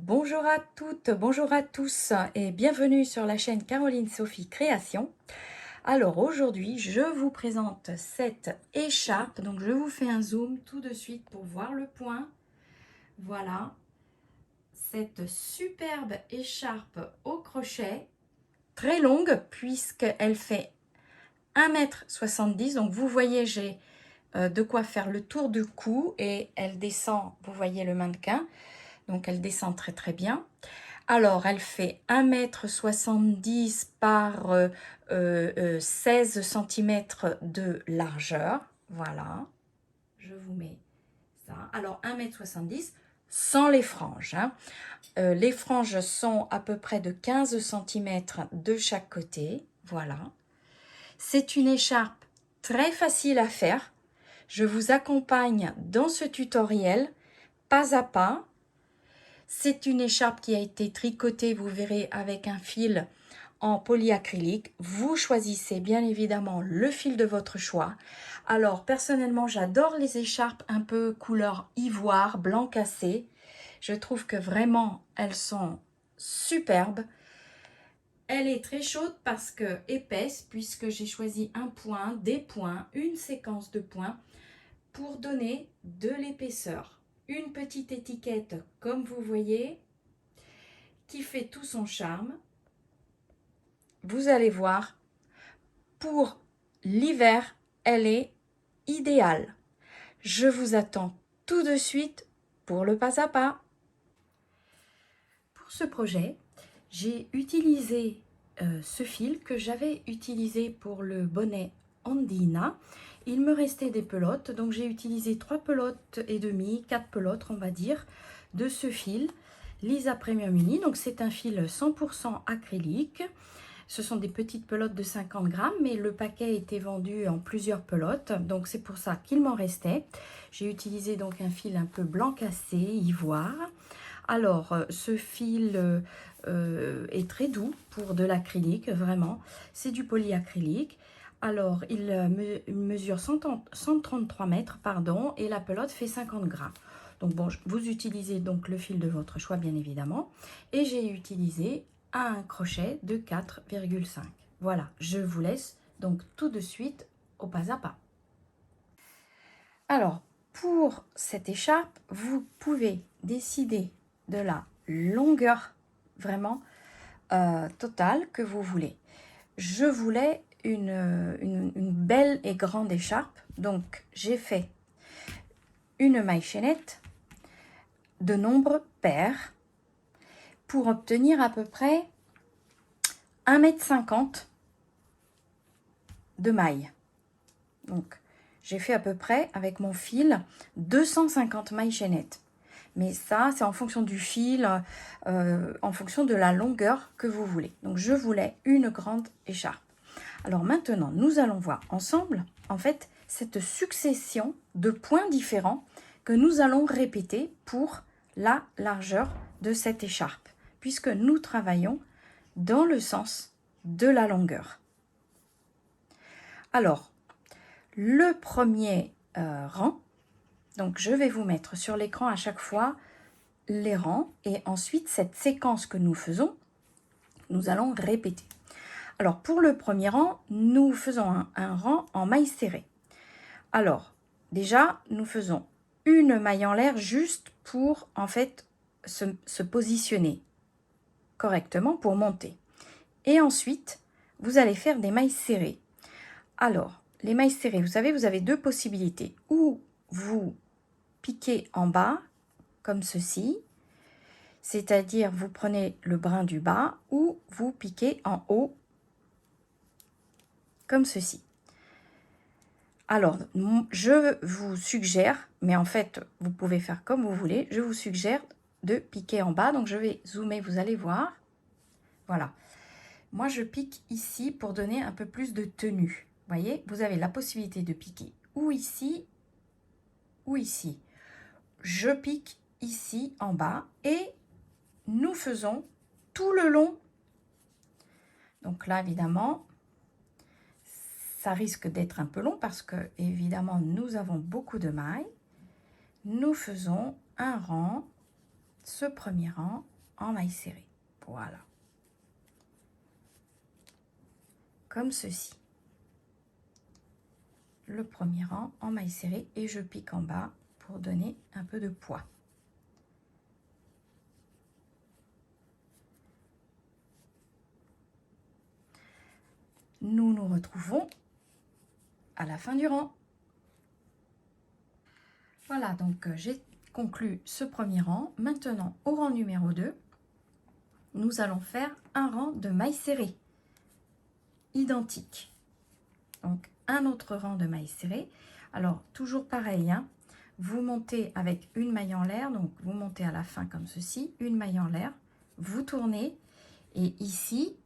Bonjour à toutes, bonjour à tous et bienvenue sur la chaîne Caroline Sophie Création. Alors aujourd'hui, je vous présente cette écharpe. Donc je vous fais un zoom tout de suite pour voir le point. Voilà, cette superbe écharpe au crochet, très longue puisqu'elle fait 1,70 m. Donc vous voyez, j'ai de quoi faire le tour du cou et elle descend, vous voyez le mannequin. Donc elle descend très très bien. Alors elle fait 1,70 m par 16 cm de largeur. Voilà, je vous mets ça. Alors 1,70 m sans les franges. Les franges sont à peu près de 15 cm de chaque côté. Voilà. C'est une écharpe très facile à faire. Je vous accompagne dans ce tutoriel pas à pas. C'est une écharpe qui a été tricotée, vous verrez, avec un fil en polyacrylique. Vous choisissez bien évidemment le fil de votre choix. Alors personnellement, j'adore les écharpes un peu couleur ivoire, blanc cassé. Je trouve que vraiment, elles sont superbes. Elle est très chaude parce que épaisse, puisque j'ai choisi un point, des points, une séquence de points pour donner de l'épaisseur. Une petite étiquette, comme vous voyez, qui fait tout son charme. Vous allez voir, pour l'hiver, elle est idéale. Je vous attends tout de suite pour le pas à pas. Pour ce projet, j'ai utilisé ce fil que j'avais utilisé pour le bonnet Andina. Il me restait des pelotes, donc j'ai utilisé 3 pelotes et demie, 4 pelotes on va dire, de ce fil Lisa Premium Uni. Donc c'est un fil 100% acrylique. Ce sont des petites pelotes de 50 grammes, mais le paquet était vendu en plusieurs pelotes, donc c'est pour ça qu'il m'en restait. J'ai utilisé donc un fil un peu blanc cassé, ivoire. Alors, ce fil est très doux pour de l'acrylique, vraiment. C'est du polyacrylique. Alors, il mesure 133 mètres, pardon, et la pelote fait 50 grammes. Donc, bon, vous utilisez donc le fil de votre choix, bien évidemment. Et j'ai utilisé un crochet de 4,5. Voilà, je vous laisse donc tout de suite au pas à pas. Alors, pour cette écharpe, vous pouvez décider de la longueur vraiment totale que vous voulez. Je voulais une belle et grande écharpe, donc j'ai fait une maille chaînette de nombre pair pour obtenir à peu près 1,50 m de maille. Donc, j'ai fait à peu près, avec mon fil, 250 mailles chaînettes. Mais ça, c'est en fonction du fil, en fonction de la longueur que vous voulez. Donc, je voulais une grande écharpe. Alors maintenant, nous allons voir ensemble, en fait, cette succession de points différents que nous allons répéter pour la largeur de cette écharpe, puisque nous travaillons dans le sens de la longueur. Alors, le premier rang, donc je vais vous mettre sur l'écran à chaque fois les rangs et ensuite cette séquence que nous faisons, nous allons répéter. Alors pour le premier rang, nous faisons un rang en maille serrée. Alors déjà, nous faisons une maille en l'air juste pour en fait se positionner correctement pour monter. Et ensuite, vous allez faire des mailles serrées. Alors, les mailles serrées, vous savez, vous avez deux possibilités. Ou vous piquez en bas, comme ceci, c'est-à-dire vous prenez le brin du bas, ou vous piquez en haut, comme ceci. Alors, je vous suggère, mais en fait, vous pouvez faire comme vous voulez, je vous suggère de piquer en bas. Donc, je vais zoomer, vous allez voir. Voilà. Moi, je pique ici pour donner un peu plus de tenue. Vous voyez, vous avez la possibilité de piquer ou ici ou ici. Je pique ici en bas et nous faisons tout le long. Donc là, évidemment, ça risque d'être un peu long parce que, évidemment, nous avons beaucoup de mailles. Nous faisons un rang, ce premier rang, en maille serrée. Voilà. Comme ceci. Le premier rang en maille serrée et je pique en bas pour donner un peu de poids. Nous nous retrouvons à la fin du rang. Voilà, donc j'ai conclu ce premier rang. Maintenant, au rang numéro 2, nous allons faire un rang de mailles serrées identique. Donc, un autre rang de mailles serrées. Alors, toujours pareil, hein, vous montez avec une maille en l'air, donc vous montez à la fin comme ceci, une maille en l'air, vous tournez et ici,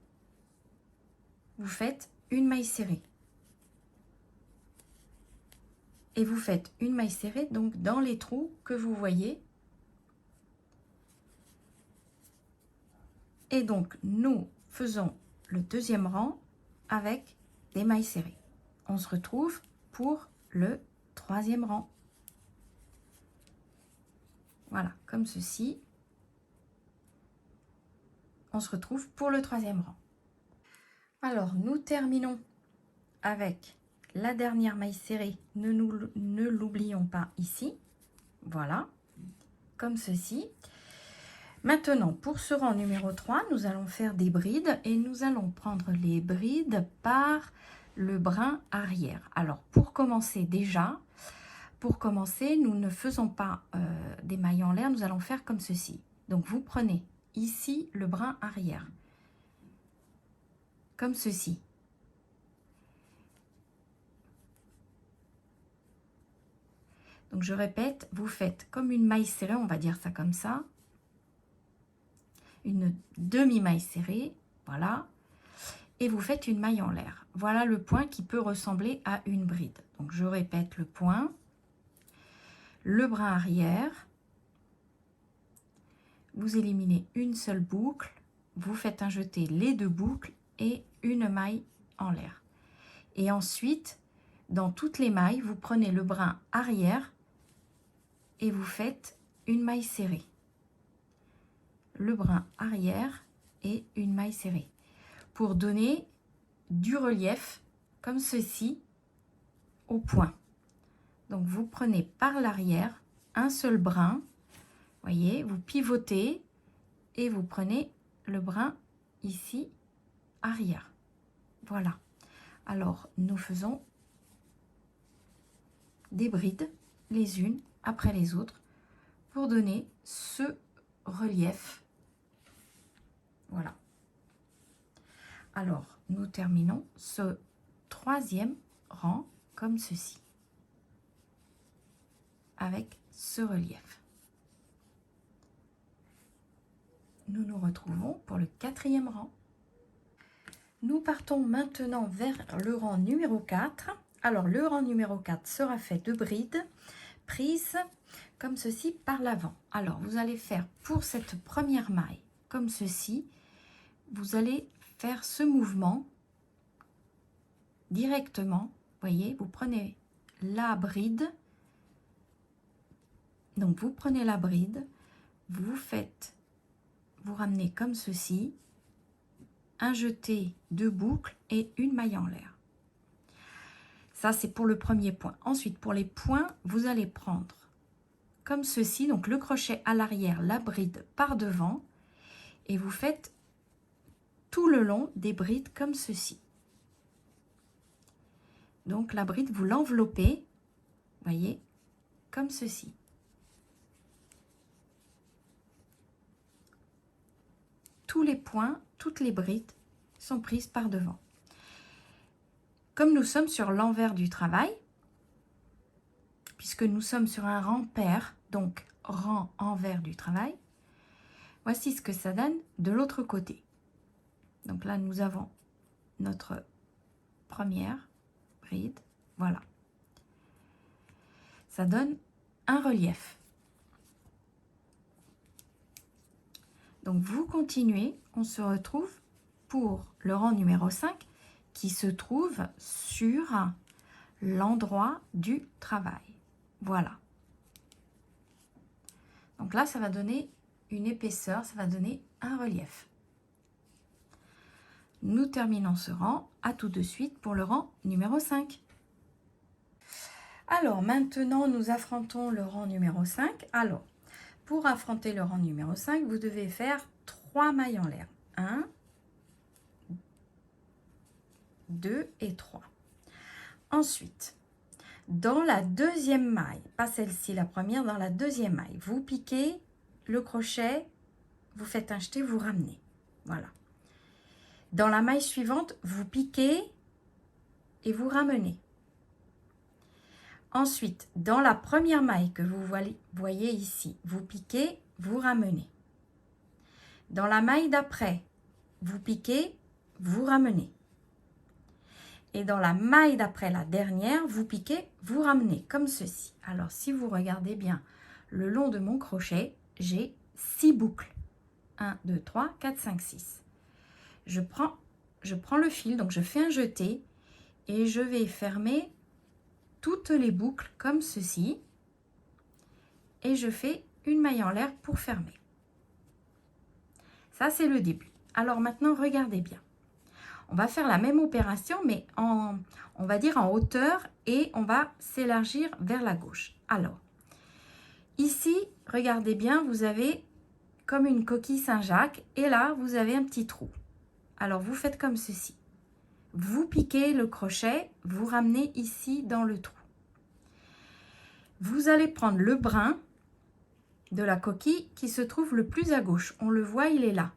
vous faites une maille serrée. Et vous faites une maille serrée donc dans les trous que vous voyez. Et donc, nous faisons le deuxième rang avec des mailles serrées. On se retrouve pour le troisième rang. Voilà, comme ceci. On se retrouve pour le troisième rang. Alors, nous terminons avec la dernière maille serrée. Ne l'oublions pas ici. Voilà, comme ceci. Maintenant, pour ce rang numéro 3, nous allons faire des brides et nous allons prendre les brides par le brin arrière. Alors, pour commencer, nous ne faisons pas des mailles en l'air, nous allons faire comme ceci. Donc, vous prenez ici le brin arrière, comme ceci. Donc, je répète, vous faites comme une maille serrée, on va dire ça comme ça. Une demi-maille serrée, voilà. Et vous faites une maille en l'air. Voilà le point qui peut ressembler à une bride. Donc, je répète le point. Le brin arrière. Vous éliminez une seule boucle. Vous faites un jeté les deux boucles et une maille en l'air. Et ensuite, dans toutes les mailles, vous prenez le brin arrière et vous faites une maille serrée. Le brin arrière et une maille serrée. Pour donner du relief comme ceci au point. Donc vous prenez par l'arrière un seul brin, voyez, vous pivotez et vous prenez le brin ici arrière. Voilà. Alors nous faisons des brides les unes après les autres pour donner ce relief. Voilà. Alors, nous terminons ce troisième rang comme ceci, avec ce relief. Nous nous retrouvons pour le quatrième rang. Nous partons maintenant vers le rang numéro 4. Alors, le rang numéro 4 sera fait de brides prises comme ceci par l'avant. Alors, vous allez faire pour cette première maille comme ceci. Vous allez faire ce mouvement directement. Voyez, vous prenez la bride. Donc, vous prenez la bride, vous ramenez comme ceci, un jeté de boucle et une maille en l'air. Ça, c'est pour le premier point. Ensuite, pour les points, vous allez prendre comme ceci, donc le crochet à l'arrière, la bride par devant, et vous faites tout le long des brides comme ceci. Donc, la bride, vous l'enveloppez, voyez, comme ceci. Tous les points, toutes les brides sont prises par devant. Comme nous sommes sur l'envers du travail, puisque nous sommes sur un rang pair, donc rang envers du travail, voici ce que ça donne de l'autre côté. Donc là, nous avons notre première bride, voilà. Ça donne un relief. Donc vous continuez, on se retrouve pour le rang numéro 5 qui se trouve sur l'endroit du travail. Voilà. Donc là, ça va donner une épaisseur, ça va donner un relief. Nous terminons ce rang, à tout de suite pour le rang numéro 5. Alors maintenant, nous affrontons le rang numéro 5. Alors, pour affronter le rang numéro 5, vous devez faire 3 mailles en l'air. 1, 2 et 3. Ensuite, dans la deuxième maille, pas celle-ci, la première, dans la deuxième maille, vous piquez le crochet, vous faites un jeté, vous ramenez. Voilà. Dans la maille suivante, vous piquez et vous ramenez. Ensuite, dans la première maille que vous voyez ici, vous piquez, vous ramenez. Dans la maille d'après, vous piquez, vous ramenez. Et dans la maille d'après la dernière, vous piquez, vous ramenez, comme ceci. Alors, si vous regardez bien le long de mon crochet, j'ai 6 boucles. 1, 2, 3, 4, 5, 6. Je prends le fil, donc je fais un jeté et je vais fermer toutes les boucles comme ceci. Et je fais une maille en l'air pour fermer. Ça, c'est le début. Alors maintenant, regardez bien. On va faire la même opération, mais on va dire en hauteur et on va s'élargir vers la gauche. Alors, ici, regardez bien, vous avez comme une coquille Saint-Jacques et là, vous avez un petit trou. Alors, vous faites comme ceci. Vous piquez le crochet, vous ramenez ici dans le trou. Vous allez prendre le brin de la coquille qui se trouve le plus à gauche. On le voit, il est là.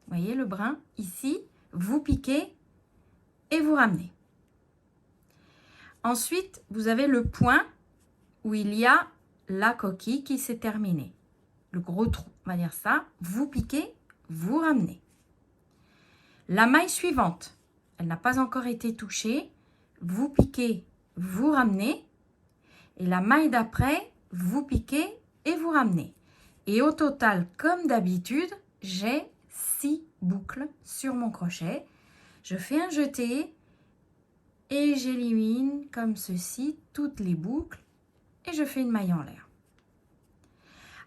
Vous voyez le brin ici, vous piquez et vous ramenez. Ensuite, vous avez le point où il y a la coquille qui s'est terminée. Le gros trou, on va dire ça. Vous piquez, vous ramenez. La maille suivante, elle n'a pas encore été touchée. Vous piquez, vous ramenez. Et la maille d'après, vous piquez et vous ramenez. Et au total, comme d'habitude, j'ai 6 boucles sur mon crochet. Je fais un jeté et j'élimine comme ceci toutes les boucles et je fais une maille en l'air.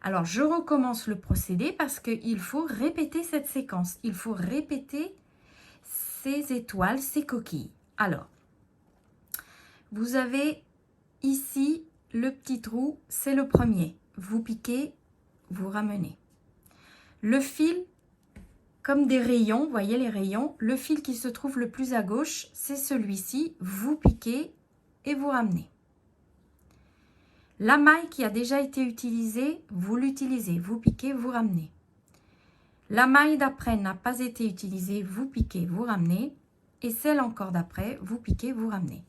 Alors, je recommence le procédé parce qu'il faut répéter cette séquence. Il faut répéter ces étoiles, ces coquilles. Alors, vous avez ici le petit trou, c'est le premier. Vous piquez, vous ramenez. Le fil, comme des rayons, vous voyez les rayons, le fil qui se trouve le plus à gauche, c'est celui-ci. Vous piquez et vous ramenez. La maille qui a déjà été utilisée, vous l'utilisez. Vous piquez, vous ramenez. La maille d'après n'a pas été utilisée, vous piquez, vous ramenez. Et celle encore d'après, vous piquez, vous ramenez.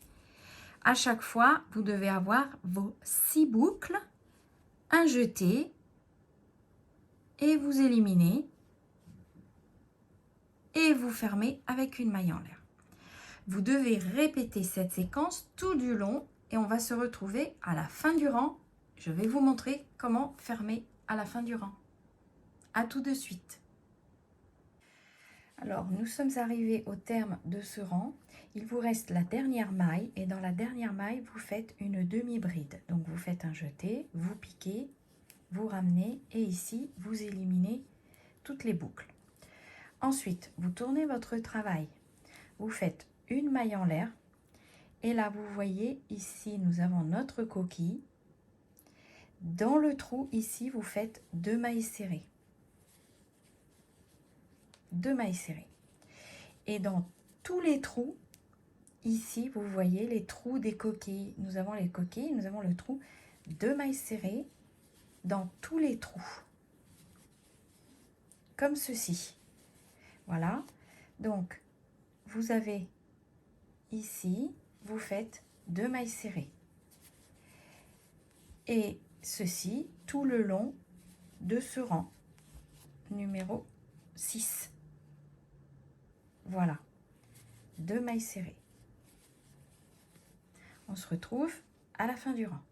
À chaque fois, vous devez avoir vos 6 boucles, un jeté et vous éliminez. Et vous fermez avec une maille en l'air. Vous devez répéter cette séquence tout du long et on va se retrouver à la fin du rang. Je vais vous montrer comment fermer à la fin du rang. À tout de suite. Alors, nous sommes arrivés au terme de ce rang. Il vous reste la dernière maille et dans la dernière maille, vous faites une demi-bride. Donc, vous faites un jeté, vous piquez, vous ramenez et ici, vous éliminez toutes les boucles. Ensuite, vous tournez votre travail. Vous faites une maille en l'air. Et là, vous voyez, ici, nous avons notre coquille. Dans le trou, ici, vous faites 2 mailles serrées. 2 mailles serrées. Et dans tous les trous, ici, vous voyez les trous des coquilles. Nous avons les coquilles, nous avons le trou. 2 mailles serrées dans tous les trous. Comme ceci. Voilà, donc vous avez ici, vous faites 2 mailles serrées. Et ceci tout le long de ce rang numéro 6. Voilà, 2 mailles serrées. On se retrouve à la fin du rang.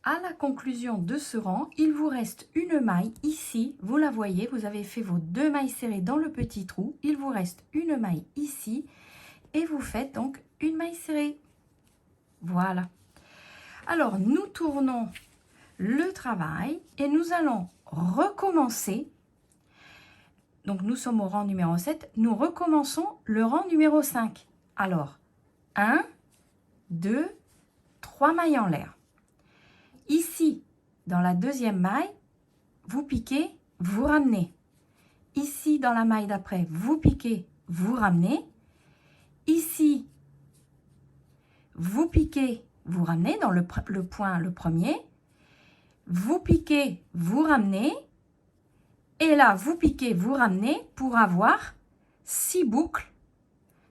À la conclusion de ce rang, il vous reste une maille ici, vous la voyez, vous avez fait vos 2 mailles serrées dans le petit trou, il vous reste une maille ici et vous faites donc une maille serrée. Voilà. Alors, nous tournons le travail et nous allons recommencer. Donc, nous sommes au rang numéro 7. Nous recommençons le rang numéro 5. Alors, 1, 2, 3 mailles en l'air. Ici, dans la deuxième maille, vous piquez, vous ramenez. Ici, dans la maille d'après, vous piquez, vous ramenez. Ici, vous piquez, vous ramenez dans le point, le premier. Vous piquez, vous ramenez. Et là, vous piquez, vous ramenez pour avoir 6 boucles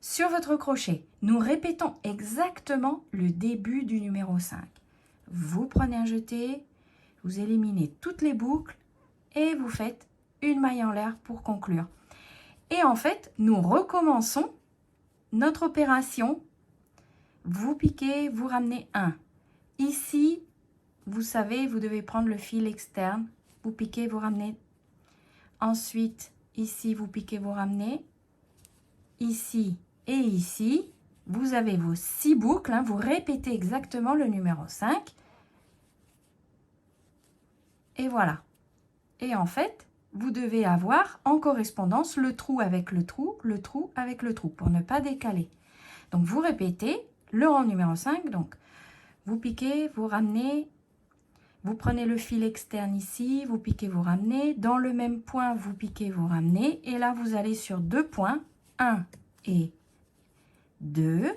sur votre crochet. Nous répétons exactement le début du numéro 5. Vous prenez un jeté, vous éliminez toutes les boucles et vous faites une maille en l'air pour conclure. Et en fait, nous recommençons notre opération. Vous piquez, vous ramenez 1. Ici, vous savez, vous devez prendre le fil externe. Vous piquez, vous ramenez. Ensuite, ici, vous piquez, vous ramenez. Ici et ici, vous avez vos 6 boucles. Vous répétez exactement le numéro 5. Et voilà. Et en fait, vous devez avoir en correspondance le trou avec le trou, le trou avec le trou, pour ne pas décaler. Donc, vous répétez le rang numéro 5. Donc, vous piquez, vous ramenez, vous prenez le fil externe ici, vous piquez, vous ramenez. Dans le même point, vous piquez, vous ramenez. Et là, vous allez sur 2 points, 1 et 2.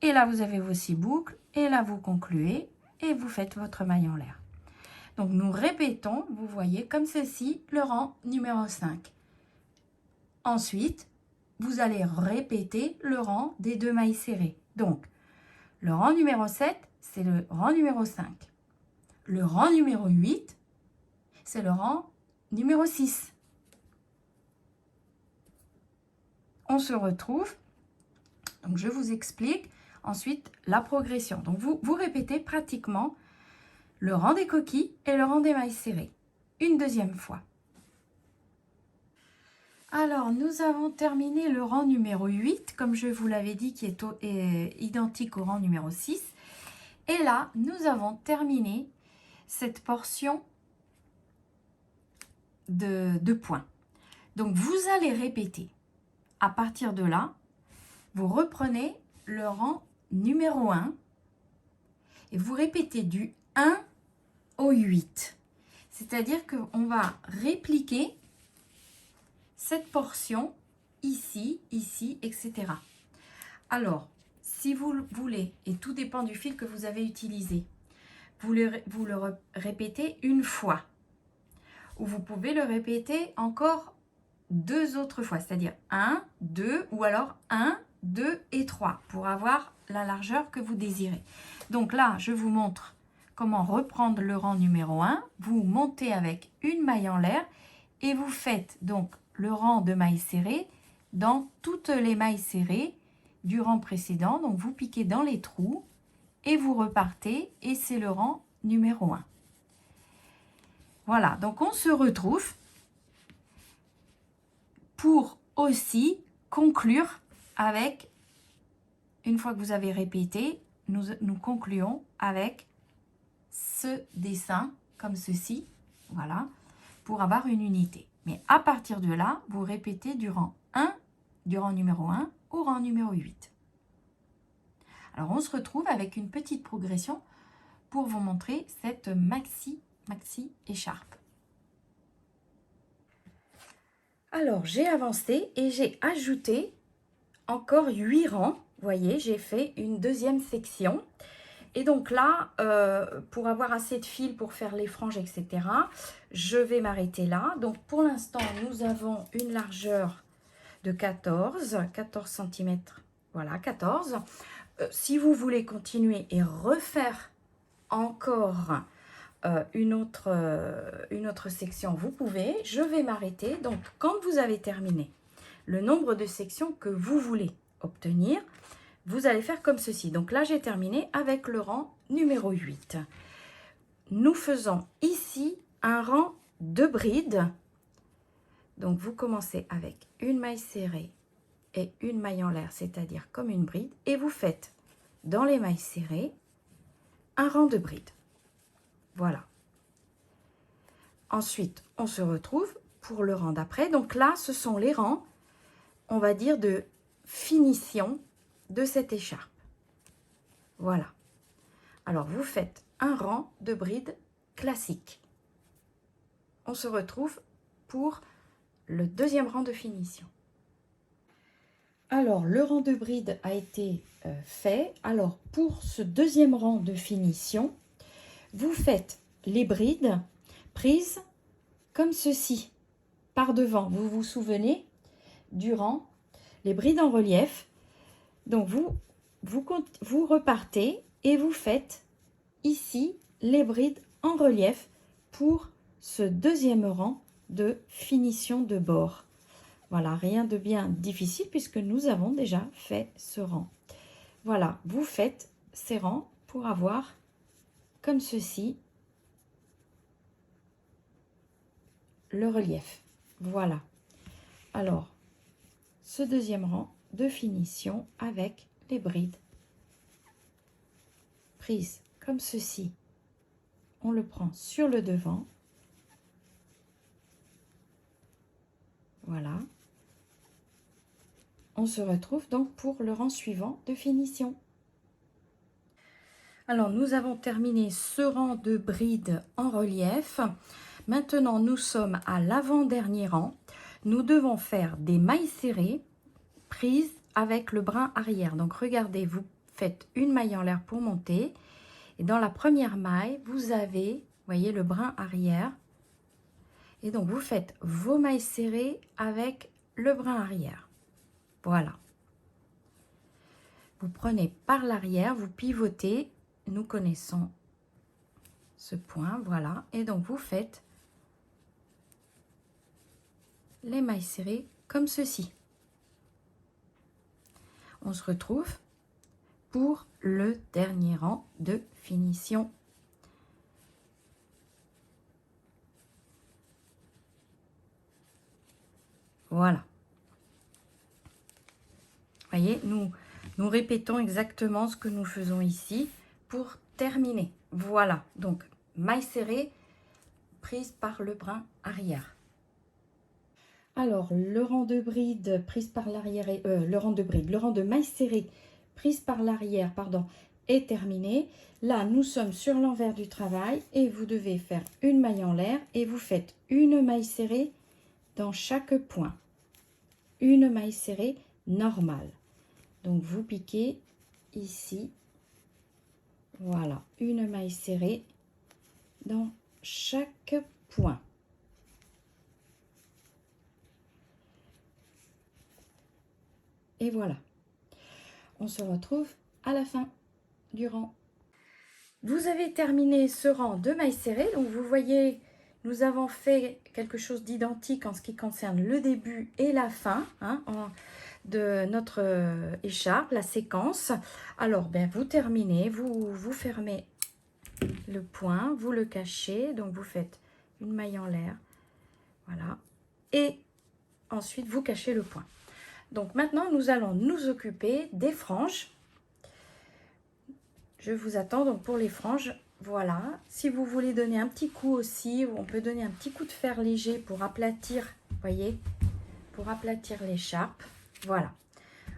Et là, vous avez vos 6 boucles. Et là, vous concluez et vous faites votre maille en l'air. Donc, nous répétons, vous voyez, comme ceci, le rang numéro 5. Ensuite, vous allez répéter le rang des 2 mailles serrées. Donc, le rang numéro 7, c'est le rang numéro 5. Le rang numéro 8, c'est le rang numéro 6. On se retrouve. Donc, je vous explique ensuite la progression. Donc, vous répétez pratiquement le rang des coquilles et le rang des mailles serrées. Une deuxième fois. Alors, nous avons terminé le rang numéro 8, comme je vous l'avais dit, qui est identique au rang numéro 6. Et là, nous avons terminé cette portion de points. Donc, vous allez répéter. À partir de là, vous reprenez le rang numéro 1 et vous répétez du 1 au 8. C'est-à-dire qu'on va répliquer cette portion ici, ici, etc. Alors, si vous voulez, et tout dépend du fil que vous avez utilisé, vous le répétez une fois. Ou vous pouvez le répéter encore 2 autres fois, c'est-à-dire 1, 2 ou alors 1, 2 et 3 pour avoir la largeur que vous désirez. Donc là, je vous montre comment reprendre le rang numéro 1. Vous montez avec une maille en l'air et vous faites donc le rang de mailles serrées dans toutes les mailles serrées du rang précédent. Donc, vous piquez dans les trous et vous repartez et c'est le rang numéro 1. Voilà, donc on se retrouve pour aussi conclure avec, une fois que vous avez répété, nous concluons avec ce dessin comme ceci, voilà, pour avoir une unité. Mais à partir de là, vous répétez du rang numéro 1 au rang numéro 8. Alors, on se retrouve avec une petite progression pour vous montrer cette maxi écharpe. Alors, j'ai avancé et j'ai ajouté encore 8 rangs. Vous voyez, j'ai fait une deuxième section. Et donc là, pour avoir assez de fil pour faire les franges, etc., je vais m'arrêter là. Donc, pour l'instant, nous avons une largeur de 14 cm. Voilà, 14. Si vous voulez continuer et refaire encore une autre section, vous pouvez. Je vais m'arrêter. Donc, quand vous avez terminé le nombre de sections que vous voulez obtenir, vous allez faire comme ceci. Donc là, j'ai terminé avec le rang numéro 8. Nous faisons ici un rang de brides. Donc, vous commencez avec une maille serrée et une maille en l'air, c'est-à-dire comme une bride. Et vous faites dans les mailles serrées un rang de brides. Voilà. Ensuite, on se retrouve pour le rang d'après. Donc là, ce sont les rangs, on va dire, de finition de cette écharpe. Voilà. Alors, vous faites un rang de bride classique. On se retrouve pour le deuxième rang de finition. Alors, le rang de bride a été fait. Alors, pour ce deuxième rang de finition, vous faites les brides prises comme ceci, par devant. Vous vous souvenez du rang, les brides en relief. Donc, vous repartez et vous faites ici les brides en relief pour ce deuxième rang de finition de bord. Voilà, rien de bien difficile puisque nous avons déjà fait ce rang. Voilà, vous faites ces rangs pour avoir comme ceci le relief. Voilà. Alors, ce deuxième rang de finition avec les brides prises comme ceci. On le prend sur le devant. Voilà. On se retrouve donc pour le rang suivant de finition. Alors, nous avons terminé ce rang de brides en relief. Maintenant, nous sommes à l'avant-dernier rang. Nous devons faire des mailles serrées prises avec le brin arrière. Donc, regardez, vous faites une maille en l'air pour monter. Et dans la première maille, vous avez, vous voyez, le brin arrière. Et donc, vous faites vos mailles serrées avec le brin arrière. Voilà. Vous prenez par l'arrière, vous pivotez. Nous connaissons ce point, voilà. Et donc, vous faites les mailles serrées comme ceci. On se retrouve pour le dernier rang de finition. Voilà. Voyez, nous répétons exactement ce que nous faisons ici pour terminer. Voilà, donc maille serrée prise par le brin arrière. Alors, le rang de bride prise par l'arrière, le rang de maille serrée prise par l'arrière, pardon, est terminé. Là, nous sommes sur l'envers du travail et vous devez faire une maille en l'air et vous faites une maille serrée dans chaque point. Une maille serrée normale. Donc, vous piquez ici. Voilà, une maille serrée dans chaque point. Et voilà, on se retrouve à la fin du rang. Vous avez terminé ce rang de mailles serrées. Donc, vous voyez, nous avons fait quelque chose d'identique en ce qui concerne le début et la fin de notre écharpe, la séquence. Alors, ben, vous terminez, vous fermez le point, vous le cachez. Donc, vous faites une maille en l'air. Voilà. Et ensuite, vous cachez le point. Donc maintenant, nous allons nous occuper des franges. Je vous attends donc pour les franges. Voilà. Si vous voulez donner un petit coup aussi, on peut donner un petit coup de fer léger pour aplatir, voyez, pour aplatir l'écharpe. Voilà.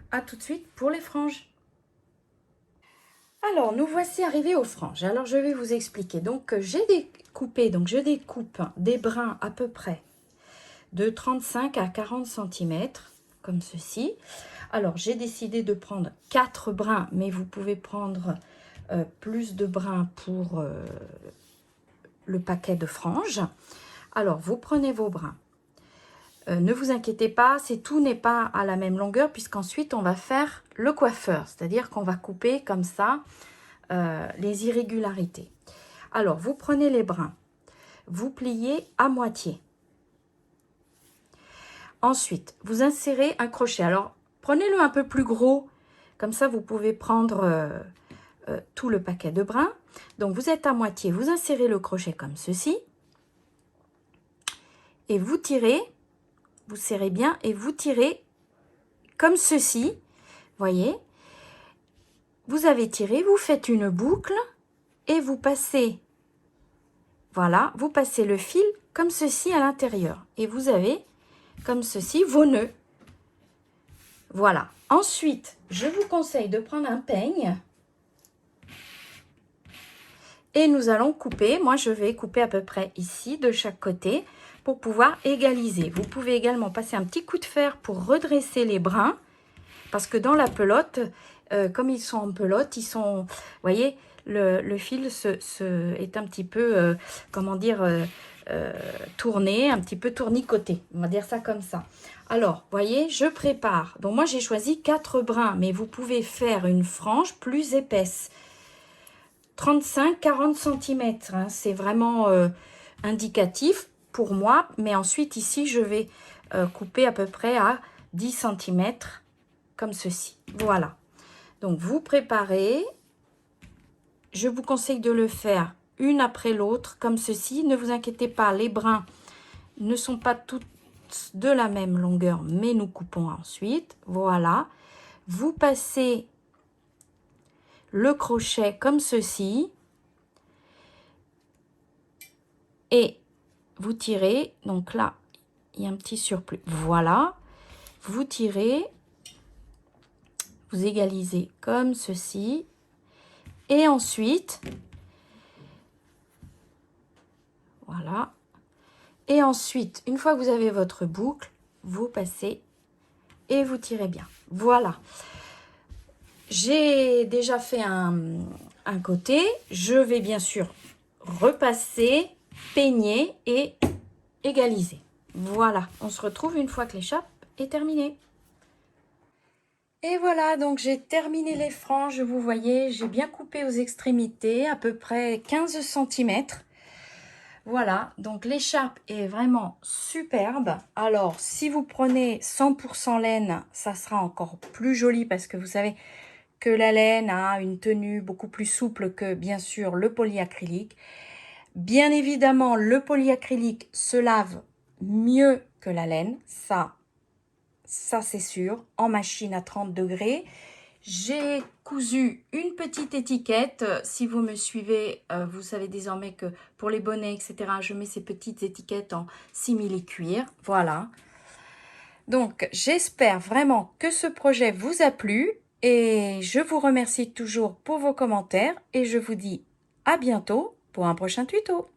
À tout de suite pour les franges. Alors, nous voici arrivés aux franges. Alors, je vais vous expliquer. Donc, j'ai découpé, donc je découpe des brins à peu près de 35 à 40 cm. Comme ceci. Alors, j'ai décidé de prendre 4 brins, mais vous pouvez prendre plus de brins pour le paquet de franges. Alors, vous prenez vos brins. Ne vous inquiétez pas, tout n'est pas à la même longueur, puisqu'ensuite, on va faire le coiffeur, c'est-à-dire qu'on va couper comme ça les irrégularités. Alors, vous prenez les brins, vous pliez à moitié. Ensuite, vous insérez un crochet. Alors, prenez-le un peu plus gros. Comme ça, vous pouvez prendre tout le paquet de brins. Donc, vous êtes à moitié. Vous insérez le crochet comme ceci. Et vous tirez. Vous serrez bien et vous tirez comme ceci. Voyez. Vous avez tiré. Vous faites une boucle. Et vous passez Voilà, vous passez le fil comme ceci à l'intérieur. Et vous avez, comme ceci, vos nœuds. Voilà. Ensuite, je vous conseille de prendre un peigne. Et nous allons couper. Moi, je vais couper à peu près ici, de chaque côté, pour pouvoir égaliser. Vous pouvez également passer un petit coup de fer pour redresser les brins. Parce que dans la pelote, comme ils sont en pelote, ils sont... Vous voyez, le fil est un petit peu, comment dire, tourné, un petit peu tournicoté. On va dire ça comme ça. Alors, vous voyez, je prépare. Donc, moi, j'ai choisi 4 brins, mais vous pouvez faire une frange plus épaisse. 35-40 cm, hein, c'est vraiment indicatif pour moi. Mais ensuite, ici, je vais couper à peu près à 10 cm, comme ceci. Voilà. Donc, vous préparez. Je vous conseille de le faire une après l'autre, comme ceci. Ne vous inquiétez pas, les brins ne sont pas toutes de la même longueur, mais nous coupons ensuite. Voilà. Vous passez le crochet comme ceci. Et vous tirez. Donc là, il y a un petit surplus. Voilà. Vous tirez. Vous égalisez comme ceci. Et ensuite, voilà. Et ensuite, une fois que vous avez votre boucle, vous passez et vous tirez bien. Voilà. J'ai déjà fait un côté. Je vais bien sûr repasser, peigner et égaliser. Voilà. On se retrouve une fois que l'écharpe est terminée. Et voilà, donc j'ai terminé les franges, vous voyez, j'ai bien coupé aux extrémités, à peu près 15 cm. Voilà, donc l'écharpe est vraiment superbe. Alors, si vous prenez 100% laine, ça sera encore plus joli parce que vous savez que la laine a une tenue beaucoup plus souple que, bien sûr, le polyacrylique. Bien évidemment, le polyacrylique se lave mieux que la laine, ça c'est sûr, en machine à 30 degrés. J'ai cousu une petite étiquette. Si vous me suivez, vous savez désormais que pour les bonnets, etc., je mets ces petites étiquettes en simili-cuir. Voilà. Donc, j'espère vraiment que ce projet vous a plu et je vous remercie toujours pour vos commentaires et je vous dis à bientôt pour un prochain tuto.